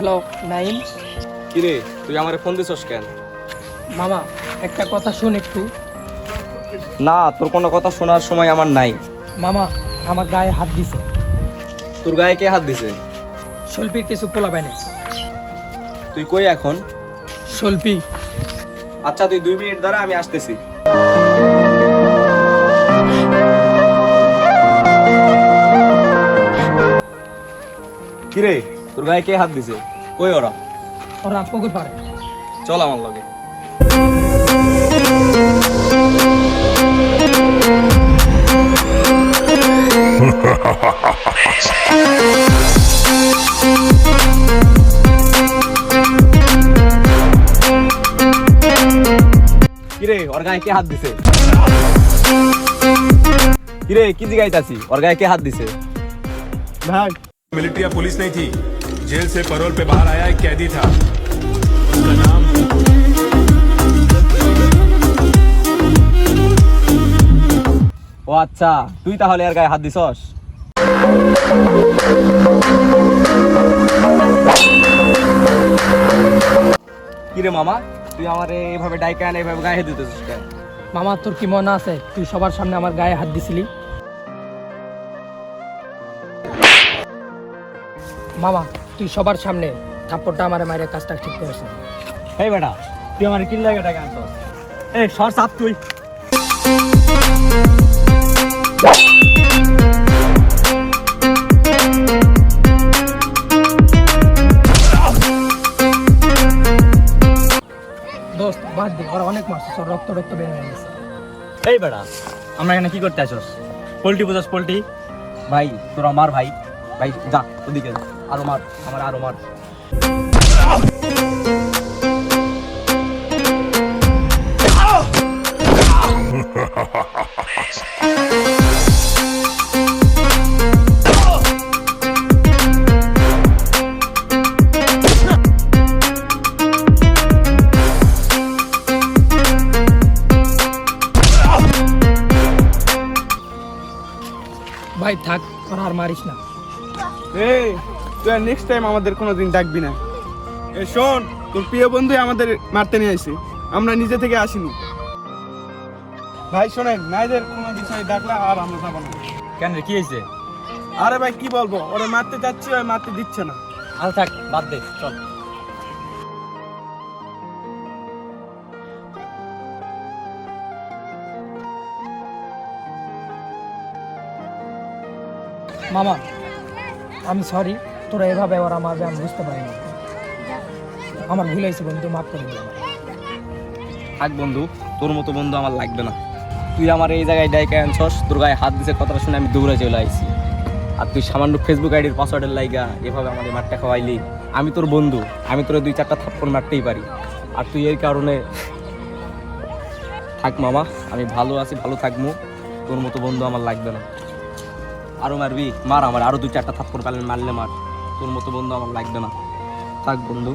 Hello Naim. কিরে তুই আমারে ফোন দিছস কেন? মামা একটা কথা শুন একটু। না, তোর কোনো কথা শোনার সময় আমার নাই। মামা আমার গায়ে হাত দিছে। তোর গায়ে কে হাত দিছে? শল্পীর কিছু পোলা বাইনে। তুই কই এখন? শল্পী। আচ্ছা তুই 2 মিনিট দাঁড়া, আমি আসতেছি। কিরে তোর গায়ে কে হাত দিছে? কই ওরা? ওরা পুকুর পাড়ে। চল আমার লগে। কিরে ওর গায়ে কে হাত দিছে? কিরে কি জিগাইতাছি? ওর গায়ে কে হাত দিছে? ভাই मिलिट्री या पुलिस नहीं थी, जेल से पैरोल पे बाहर आया एक कैदी था, उसका नाम ও আচ্ছা, তুই তাহলে এর গায়ে হাত দিছস? কিরে মামা, তুই আমারে এভাবে ডাইকা আনে এভাবে গায়ে দিতেছিস কেন? মামা তোর কি মনে আছে তুই সবার সামনে আমার গায়ে হাত দিছিলি? মামা তুই সবার সামনে থাপ্পড়টা আমার মায়ের কাজটা ঠিক করেছিস। এই বেটা, তুই আমারে কি লাগে ডাইকা আনছস? এই সর সাপ তুই। দোস্ত বাদ দে, ওরা অনেক মারছে, তোর রক্ত রক্ত বের হয়ে গেছে। এই বেটা, আমরা এখানে কি করতে আসছস? Poultry বুঝাস poultry? ভাই তোরা মার ভাই, ভাই যা ওদিকে যা, আরো মার, আমার আরো মার। ভাই থাক, ওরা আর মারিস না। এই তুই নেক্সট টাইম আমাদের কোনোদিন ডাকবি না। এ শোন, তোর প্রিয় বন্ধুই আমাদের মারতে নিয়ে আসে, আমরা নিজে থেকে আসিনি। ভাই শোনেন, নাইদের কোনো বিষয় ডাকলে আর আমরা যাবো না। কেন রে, কি হয়েছে? আরে ভাই কি বলবো, ওরা মারতে যাচ্ছি, ওই মারতে দিচ্ছে না। আল থাক, বাদ দে, চল। মামা আমি সরি, তোরা এভাবে ওরা মারবে আমি বুঝতে পারিনি। আমার ভুল হয়েছে বন্ধু, মাফ করে দিও। থাক বন্ধু, তোর মতো বন্ধু আমার লাগবে না। তুই আমার এই জায়গায় ডাইকা আনছস, তোর গায়ে হাত দিছে কথাটা শুনে আমি দৌড়ে চলে আইছি। আর তুই সামান্য ফেসবুক আইডির পাসওয়ার্ডের লাইগা এভাবে আমাদের মারটা খাওয়াইলি। আমি তোর বন্ধু, আমি তোর 2-4টা থাপ্পড় মারতেই পারি, আর তুই এই কারণে। থাক মামা, আমি ভালো আছি, ভালো থাকবো। তোর মতো বন্ধু আমার লাগবে না। আরো মারবি মার, আমার আরো 2-4টা থাপ্পড় পারলে মারলে মার, তোর মতো বন্ধু আমার লাগবে না। থাক বন্ধু।